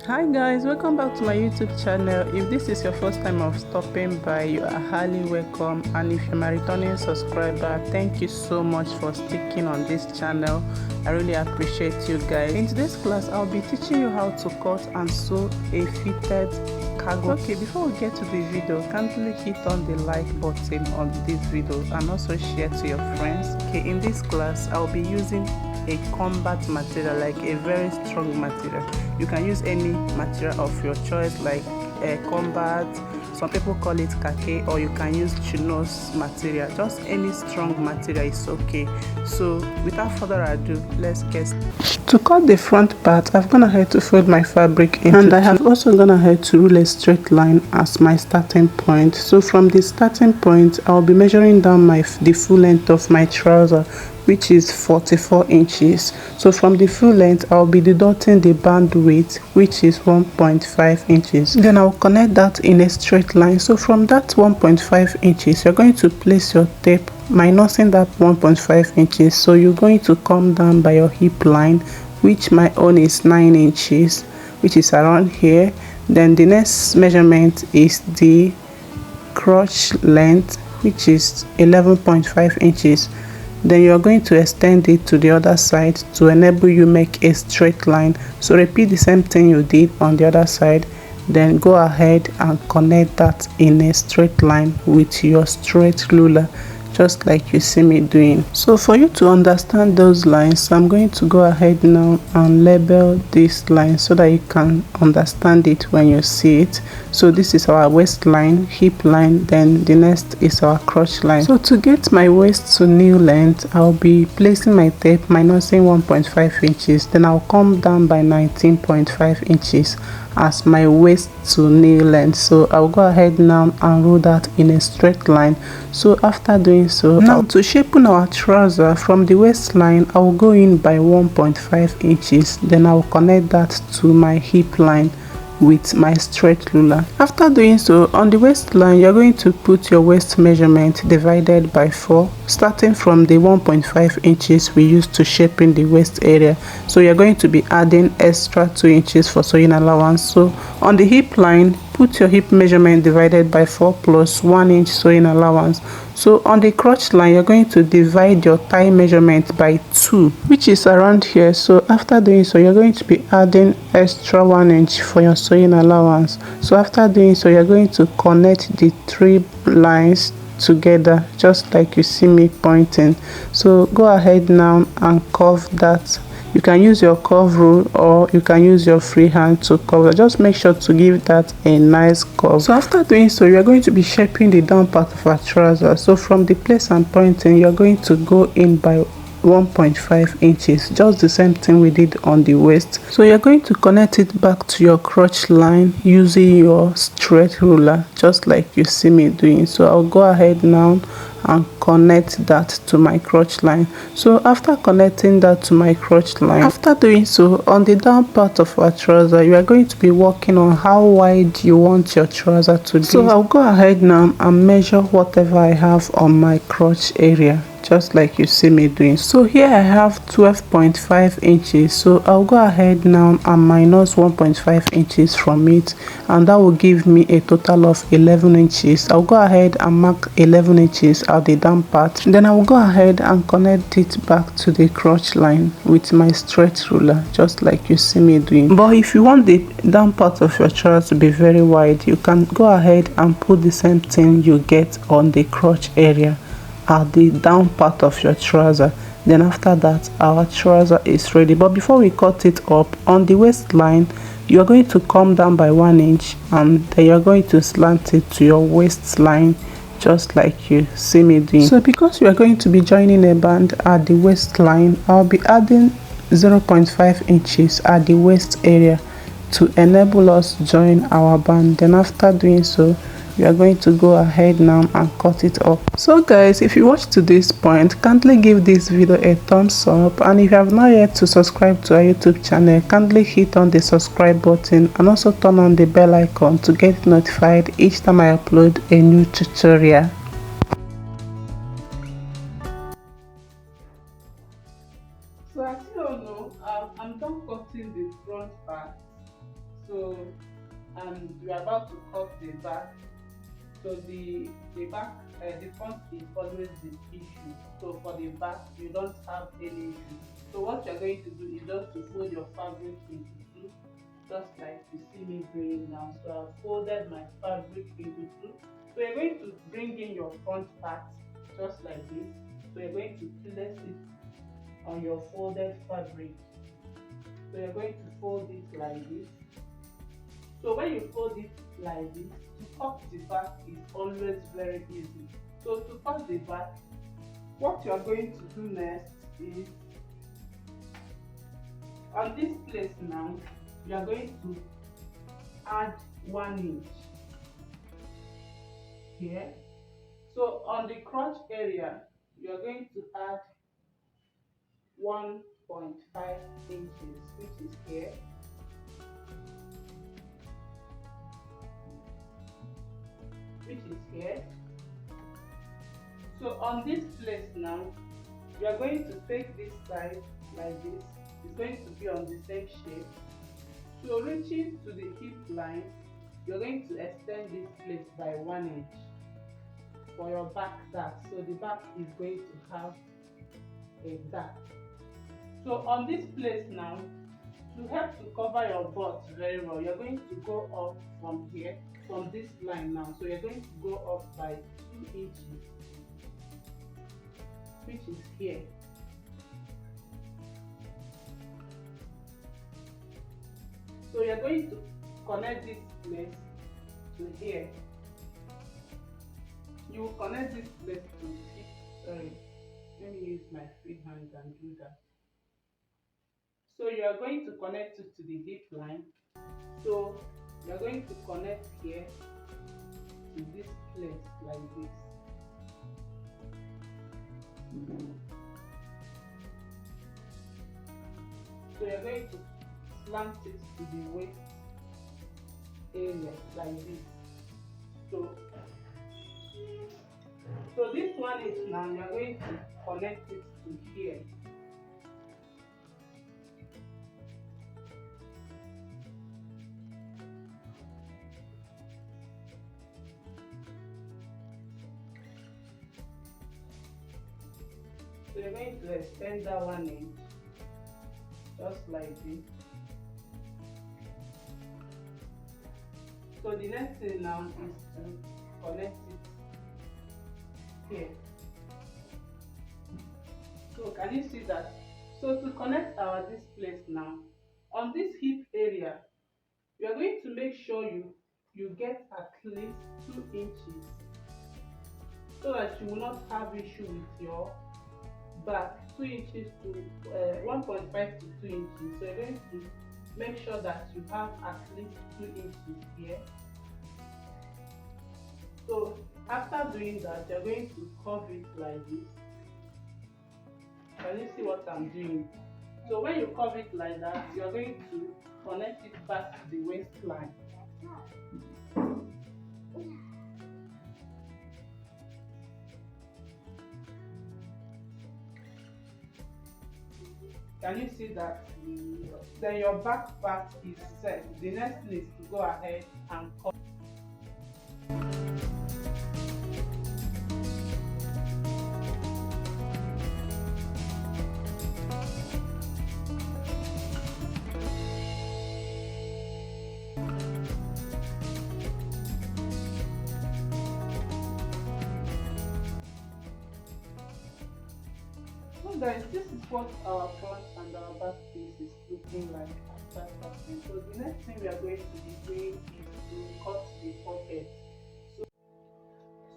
Hi guys, welcome back to my YouTube channel. If this is your first time of stopping by, you are highly welcome, and if you're my returning subscriber, thank you so much for sticking on this channel. I really appreciate you guys. In today's class, I'll be teaching you how to cut and sew a fitted cargo. Okay, before we get to the video, kindly hit on the like button on this video and also share to your friends. Okay, in this class I'll be using a combat material, like a very strong material. You can use any material of your choice, like a combat, some people call it khaki, or you can use chinos material. Just any strong material is okay. So without further ado, let's get started. To cut the front part, I've gone ahead to fold my fabric into, and I have also gone ahead to rule a straight line as my starting point. So from the starting point, I'll be measuring down the full length of my trouser, which is 44 inches. So from the full length, I'll be deducting the band width, which is 1.5 inches. Then I'll connect that in a straight line. So from that 1.5 inches, you're going to place your tape minusing that 1.5 inches. So you're going to come down by your hip line, which my own is 9 inches, which is around here. Then the next measurement is the crotch length, which is 11.5 inches. Then you are going to extend it to the other side to enable you make a straight line. So repeat the same thing you did on the other side, then go ahead and connect that in a straight line with your straight ruler, just like you see me doing. So for you to understand those lines, I'm going to go ahead now and label this line so that you can understand it when you see it. So this is our waistline, hip line, then the next is our crotch line. So to get my waist to new length, I'll be placing my tape minusing 1.5 inches, then I'll come down by 19.5 inches as my waist to knee length. So I'll go ahead now and rule that in a straight line. So after doing so, now to shape our trouser from the waistline, I'll go in by 1.5 inches, then I'll connect that to my hip line with my straight ruler. After doing so, on the waistline, you're going to put your waist measurement divided by 4, starting from the 1.5 inches we used to shape in the waist area. So you're going to be adding extra 2 inches for sewing allowance. So on the hip line, put your hip measurement divided by 4 plus 1 inch sewing allowance. So on the crotch line, you're going to divide your thigh measurement by 2, which is around here. So after doing so, you're going to be adding extra 1 inch for your sewing allowance. So after doing so, you're going to connect the 3 lines together, just like you see me pointing. So go ahead now and curve that. You can use your curve rule or you can use your free hand to cover. Just make sure to give that a nice curve. So after doing so, you're going to be shaping the down part of our trouser. So from the place I'm pointing, you're going to go in by 1.5 inches, just the same thing we did on the waist. So you're going to connect it back to your crotch line using your straight ruler, just like you see me doing. So I'll go ahead now and connect that to my crotch line. So after connecting that to my crotch line, after doing so, on the down part of our trouser, you are going to be working on how wide you want your trouser to be. So I'll go ahead now and measure whatever I have on my crotch area, just like you see me doing. So here I have 12.5 inches. So I'll go ahead now and minus 1.5 inches from it, and that will give me a total of 11 inches. I'll go ahead and mark 11 inches at the down part. Then I'll go ahead and connect it back to the crotch line with my straight ruler, just like you see me doing. But if you want the down part of your trouser to be very wide, you can go ahead and put the same thing you get on the crotch area at the down part of your trouser. Then after that, our trouser is ready. But before we cut it up, on the waistline, you are going to come down by 1 inch, and then you're going to slant it to your waistline, just like you see me doing. So because you are going to be joining a band at the waistline, I'll be adding 0.5 inches at the waist area to enable us join our band. Then after doing so, we are going to go ahead now and cut it up. So guys, if you watched to this point, kindly give this video a thumbs up, and if you have not yet to subscribe to our YouTube channel, kindly hit on the subscribe button and also turn on the bell icon to get notified each time I upload a new tutorial. So as you all know, I'm done cutting the front part. So and we are about to cut the back. So the back, the front is always the issue. So for the back, you don't have any issue. So what you're going to do is just to fold your fabric into two, just like you see me doing now. So I've folded my fabric into two. So you're going to bring in your front part just like this. So you're going to place it on your folded fabric. So you're going to fold it like this. So when you fold it like this, to cut the back is always very easy. So to cut the back, what you are going to do next is, on this place now, you are going to add 1 inch here. So on the crotch area, you are going to add 1.5 inches, which is here. So on this place now, you are going to take this side like this. It's going to be on the same shape. So reaching to the hip line, you're going to extend this place by 1 inch for your back dart. So the back is going to have a dart. So on this place now, to help to cover your butt very well, you're going to go up from here, from this line now. So you're going to go up by 2 inches, which is here. So you're going to connect this place to here. You will connect this place to hip. Sorry, let me use my free hand and do that. So you are going to connect it to the hip line. So you are going to connect here to this place like this. So you're going to slant it to the waist area like this. So this one is now, you're going to connect it to here. So you're going to extend that 1 inch, just like this. So the next thing now is to connect it here. So can you see that? So to connect our this place now, on this hip area, you are going to make sure you get at least 2 inches, so that you will not have issue with your back. 2 inches to 1.5 to 2 inches. So you're going to make sure that you have at least 2 inches here. So after doing that, you're going to curve it like this. Can you see what I'm doing? So when you curve it like that, you're going to connect it back to the waistline. Can you see that? Then your back part is set. The next thing is to go ahead and cut. So guys, this is what our front and our back piece is looking like after cutting. So the next thing we are going to be doing is to cut the pocket.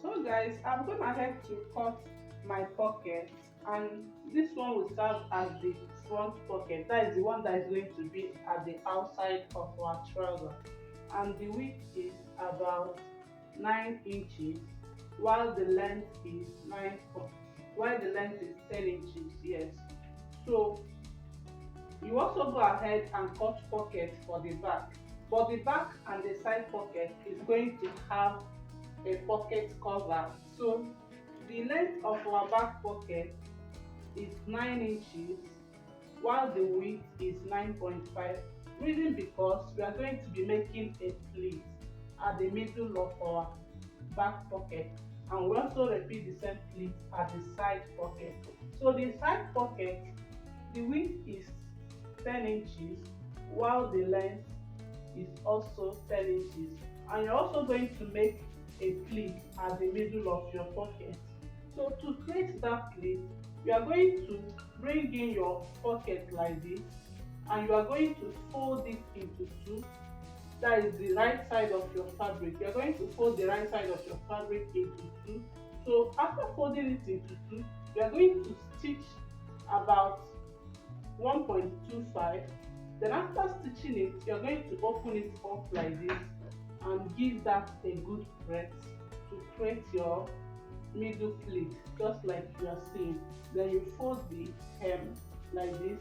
So guys, I've gone ahead to cut my pocket, and this one will serve as the front pocket. That is the one that is going to be at the outside of our trouser, and the width is about 9 inches, while the length is 10 inches. Yes. So you also go ahead and cut pocket for the back. For the back and the side pocket is going to have a pocket cover. So the length of our back pocket is 9 inches, while the width is 9.5 Reason because we are going to be making a pleat at the middle of our back pocket, and we also repeat the same pleat at the side pocket. So the side pocket, the width is 10 inches while the length is also 10 inches, and you're also going to make a pleat at the middle of your pocket. So to create that pleat, you are going to bring in your pocket like this, and you are going to fold it into two. That is the right side of your fabric. You are going to fold the right side of your fabric into two. So after folding it into two, you are going to stitch about 1.25. Then after stitching it, you are going to open it up like this and give that a good press to create your middle pleat, just like you are seeing. Then you fold the hem like this.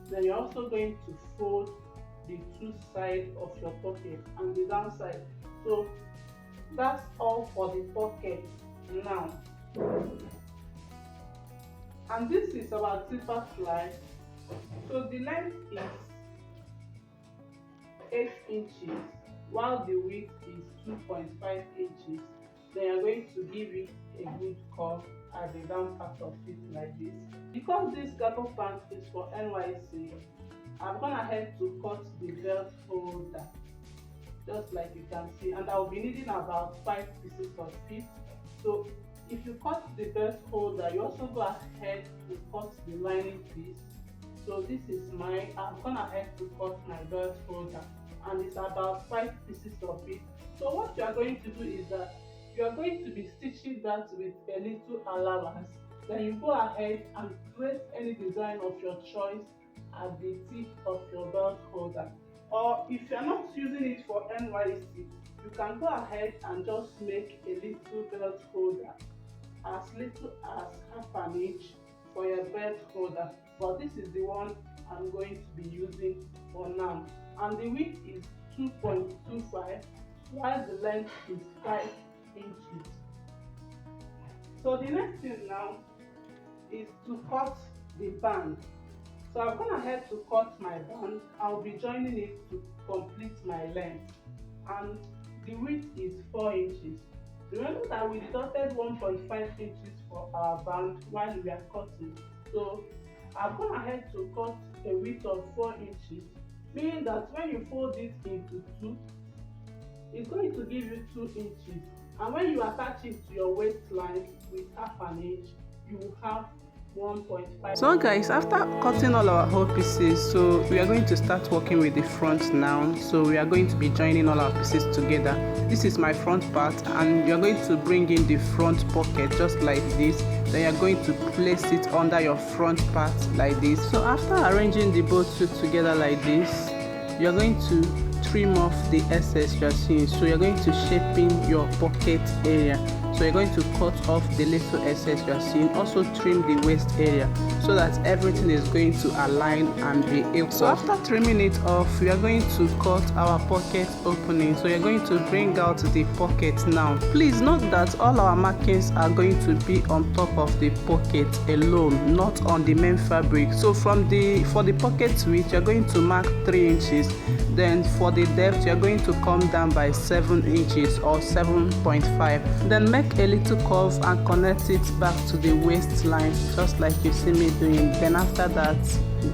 Then you're also going to fold the two sides of your pocket and the downside. So that's all for the pocket now. And this is our zipper fly. So the length is 8 inches while the width is 2.5 inches. Then you're going to give it a good curve at the down part of it like this. Because this cargo pant is for NYSC, I've gone ahead to cut the belt holder, just like you can see, and I will be needing about 5 pieces of it. So if you cut the belt holder, you also go ahead to cut the lining piece. So this is I've gone ahead to cut my belt holder, and it's about 5 pieces of it. So what you are going to do is that you are going to be stitching that with a little allowance. Then you go ahead and create any design of your choice at the tip of your belt holder. Or if you are not using it for NYSC, you can go ahead and just make a little belt holder as little as half an inch for your belt holder. But this is the one I'm going to be using for now. And the width is 2.25 while the length is 5 inches. So the next thing now is to cut the band. So I've gone ahead to cut my band. I'll be joining it to complete my length, and the width is 4 inches. Remember that we deducted 1.5 inches for our band while we are cutting. So I've gone ahead to cut a width of 4 inches, meaning that when you fold it into two, it's going to give you 2 inches. And when you attach it to your waistline with half an inch, you will have 1.5. So guys, after cutting all our whole pieces, so we are going to start working with the front now. So we are going to be joining all our pieces together. This is my front part, and you're going to bring in the front pocket just like this. Then you're going to place it under your front part like this. So after arranging the both two together like this, you're going to trim off the excess you're seeing. So you're going to shape in your pocket area. So you're going to cut off the little excess you are seeing. Also trim the waist area so that everything is going to align and be equal. So after trimming it off, we are going to cut our pocket opening. So you're going to bring out the pocket now. Please note that all our markings are going to be on top of the pocket alone, not on the main fabric. So for the pocket width, you're going to mark 3 inches. Then for the depth, you're going to come down by 7 inches or 7.5. Then make a little curve and connect it back to the waistline, just like you see me doing. Then after that,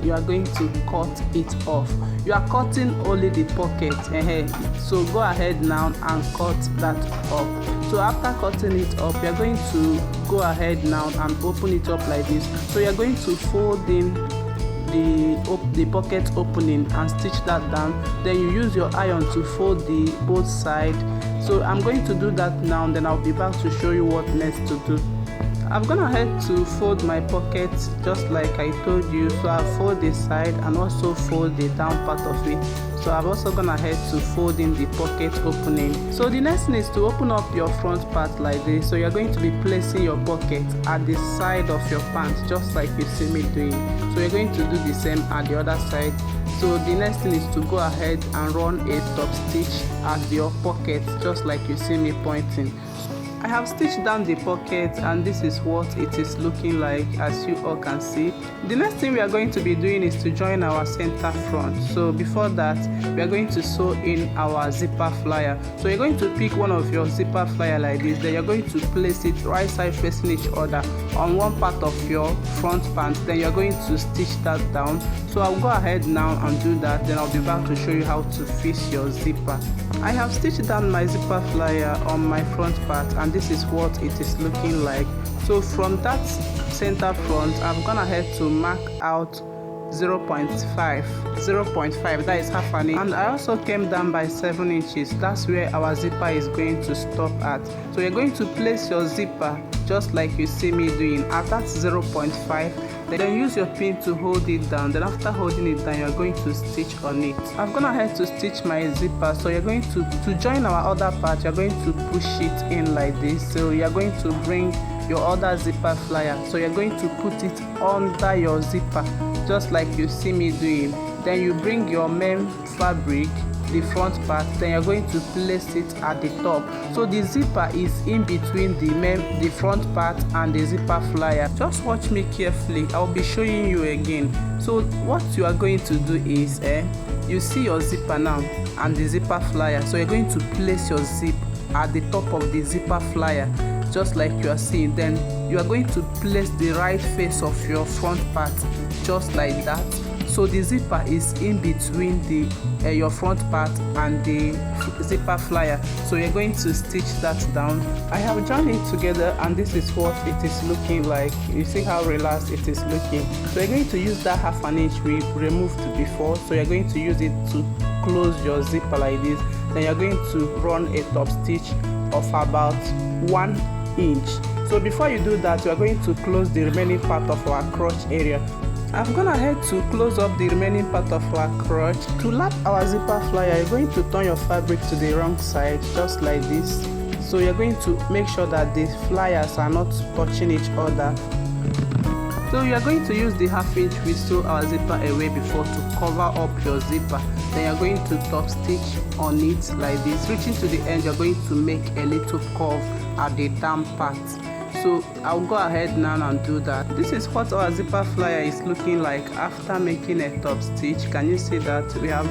you are going to cut it off. You are cutting only the pocket, so go ahead now and cut that up. So after cutting it up, you are going to go ahead now and open it up like this. So you are going to fold in the pocket opening and stitch that down. Then you use your iron to fold the both sides. So I'm going to do that now, then I'll be back to show you what next to do. I've gone ahead to fold my pocket just like I told you. So I'll fold the side and also fold the down part of it. So I've also gone ahead to fold in the pocket opening. So the next thing is to open up your front part like this. So you're going to be placing your pocket at the side of your pants, just like you see me doing. So you're going to do the same at the other side. So the next thing is to go ahead and run a top stitch at your pocket, just like you see me pointing. I have stitched down the pocket, and this is what it is looking like, as you all can see. The next thing we are going to be doing is to join our center front. So before that, we are going to sew in our zipper flyer. So you're going to pick one of your zipper flyer like this, then you're going to place it right side facing each other on one part of your front pant. Then you're going to stitch that down. So I'll go ahead now and do that, then I'll be back to show you how to fix your zipper. I have stitched down my zipper flyer on my front part, and this is what it is looking like. So from that center front, I've gone ahead to mark out 0.5, that is half an inch, and I also came down by 7 inches. That's where our zipper is going to stop at. So you're going to place your zipper just like you see me doing at that 0.5. Then use your pin to hold it down. Then after holding it down, you're going to stitch on it. I've gone ahead to stitch my zipper. So you're going to join our other part, you're going to push it in like this. So you're going to bring your other zipper flyer. So you're going to put it under your zipper just like you see me doing. Then you bring your main fabric, the front part, then you're going to place it at the top. So the zipper is in between the front part and the zipper flyer. Just watch me carefully, I'll be showing you again. So what you are going to do is you see your zipper now and the zipper flyer. So you're going to place your zip at the top of the zipper flyer just like you are seeing. Then you are going to place the right face of your front part just like that. So the zipper is in between your front part and the zipper flyer. So you're going to stitch that down. I have joined it together, and this is what it is looking like. You see how relaxed it is looking. So you're going to use that half an inch we removed before. So you're going to use it to close your zipper like this. Then you're going to run a top stitch of about 1 inch. So before you do that, you are going to close the remaining part of our crotch area. I've gone ahead to close up the remaining part of our crotch. To lap our zipper flyer, you're going to turn your fabric to the wrong side just like this. So you're going to make sure that the flyers are not touching each other. So you are going to use the half inch we sew our zipper away before to cover up your zipper. Then you're going to top stitch on it like this. Reaching to the end, you're going to make a little curve at the down part. So I'll go ahead now and do that. This is what our zipper flyer is looking like after making a top stitch. Can you see that we have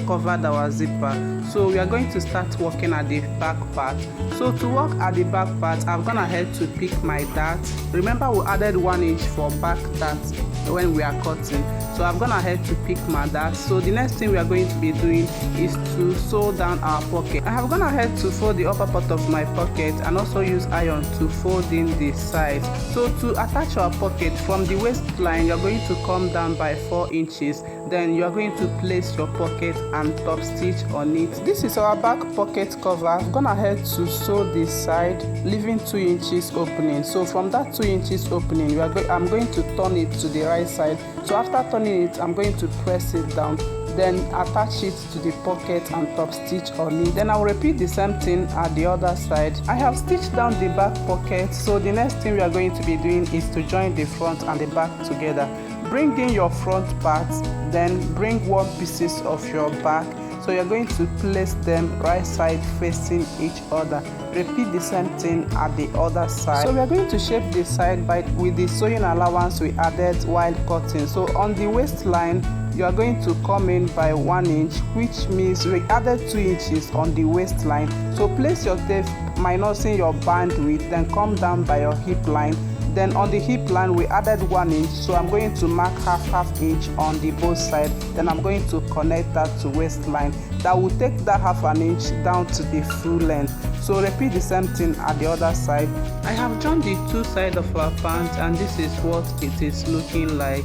covered our zipper? So we are going to start working at the back part. So to work at the back part, I've gone ahead to pick my dart. Remember, we added 1 inch for back dart when we are cutting. So I've gone ahead to pick my dart. So the next thing we are going to be doing is to sew down our pocket. I have gone ahead to fold the upper part of my pocket and also use iron to fold in the sides. So to attach our pocket from the waistline, you're going to come down by 4 inches. Then you are going to place your pocket and top stitch on it. This is our back pocket cover. I've gone ahead to sew this side, leaving 2 inches opening. So from that 2 inches opening, I'm going to turn it to the right side. So after turning it, I'm going to press it down, then attach it to the pocket and top stitch on it. Then I'll repeat the same thing at the other side. I have stitched down the back pocket. So the next thing we are going to be doing is to join the front and the back together. Bring in your front part, then bring 1 pieces of your back. So you're going to place them right side facing each other. Repeat the same thing at the other side. So we are going to shape the side with the sewing allowance we added while cutting. So on the waistline, you are going to come in by 1 inch, which means we added 2 inches on the waistline. So place your tape minusing your bandwidth, then come down by your hip line. Then on the hip line, we added 1 inch, so I'm going to mark half inch on the both sides. Then I'm going to connect that to waistline. That will take that half an inch down to the full length. So repeat the same thing at the other side. I have joined the 2 sides of our pants, and this is what it is looking like.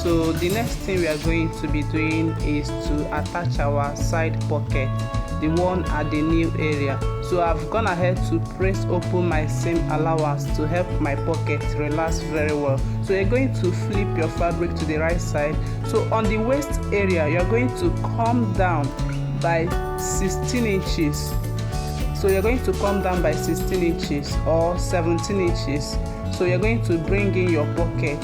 So the next thing we are going to be doing is to attach our side pocket, the one at the new area. So I've gone ahead to press open my seam allowance to help my pocket relax very well. So you're going to flip your fabric to the right side. So on the waist area, you're going to come down by 16 inches. So you're going to come down by 16 inches or 17 inches. So you're going to bring in your pocket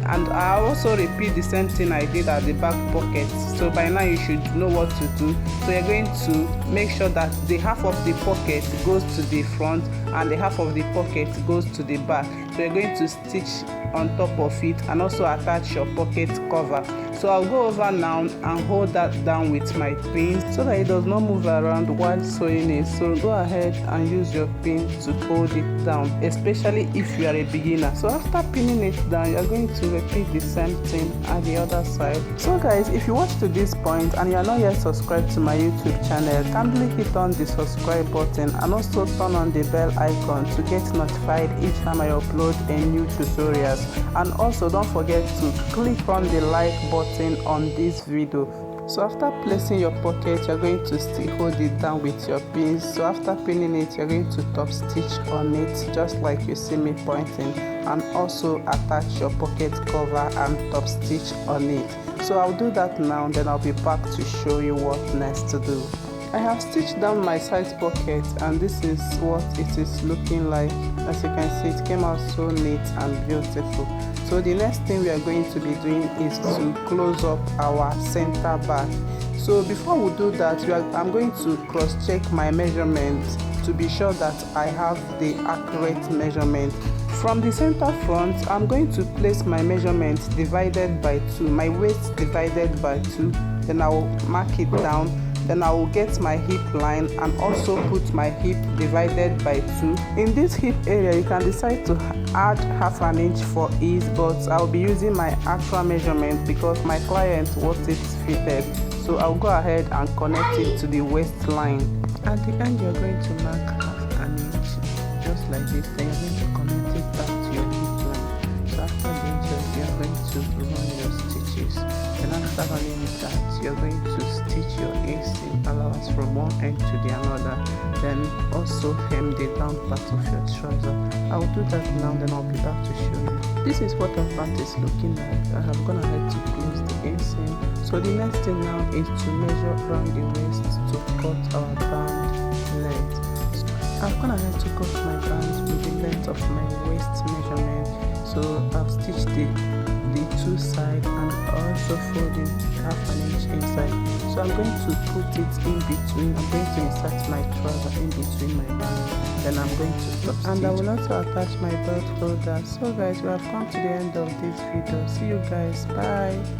And I also repeat the same thing I did at the back pocket. So by now you should know what to do. So you're going to make sure that the half of the pocket goes to the front and the half of the pocket goes to the back. So you're going to stitch on top of it and also attach your pocket cover. So I'll go over now and hold that down with my pin so that it does not move around while sewing it. So go ahead and use your pin to hold it down, especially if you are a beginner. So after pinning it down, you're going to repeat the same thing at the other side. So guys, if you watch to this point and you are not yet subscribed to my YouTube channel, kindly hit on the subscribe button and also turn on the bell icon to get notified each time I upload a new tutorials. And also don't forget to click on the like button on this video. So after placing your pocket, you're going to still hold it down with your pins. So after pinning it, you're going to top stitch on it just like you see me pointing, and also attach your pocket cover and top stitch on it. So I'll do that now, then I'll be back to show you what next to do. I have stitched down my side pocket and this is what it is looking like. As you can see, it came out so neat and beautiful. So the next thing we are going to be doing is to close up our center back. So before we do that, I'm going to cross check my measurement to be sure that I have the accurate measurement. From the center front, I'm going to place my measurement divided by 2, my waist divided by 2, then I will mark it down. Then I will get my hip line and also put my hip divided by 2. In this hip area, you can decide to add half an inch for ease, but I'll be using my actual measurement because my client wants it fitted. So I'll go ahead and connect it to the waistline. At the end, you're going to mark half an inch, just like this. Then you're going to connect it back to your hip line. So after the inches, you're going to run your stitches. Then after running that, you're going to stitch your inseam allowance from one end to the another. Then also hem the down part of your trouser. I'll do that now, then I'll be back to show you. This is what our part is looking like. I have gone ahead to close the inseam. So the next thing now is to measure around the waist to cut our band length. So I've gone ahead to cut my band with the length of my waist measurement. So I've stitched the 2 sides and also folded half an inch inside. So I'm going to put it in between. I'm going to insert my trouser in between my band. Then I'm going to top stitch. And I will also attach my belt holder. So guys, we have come to the end of this video. See you guys. Bye.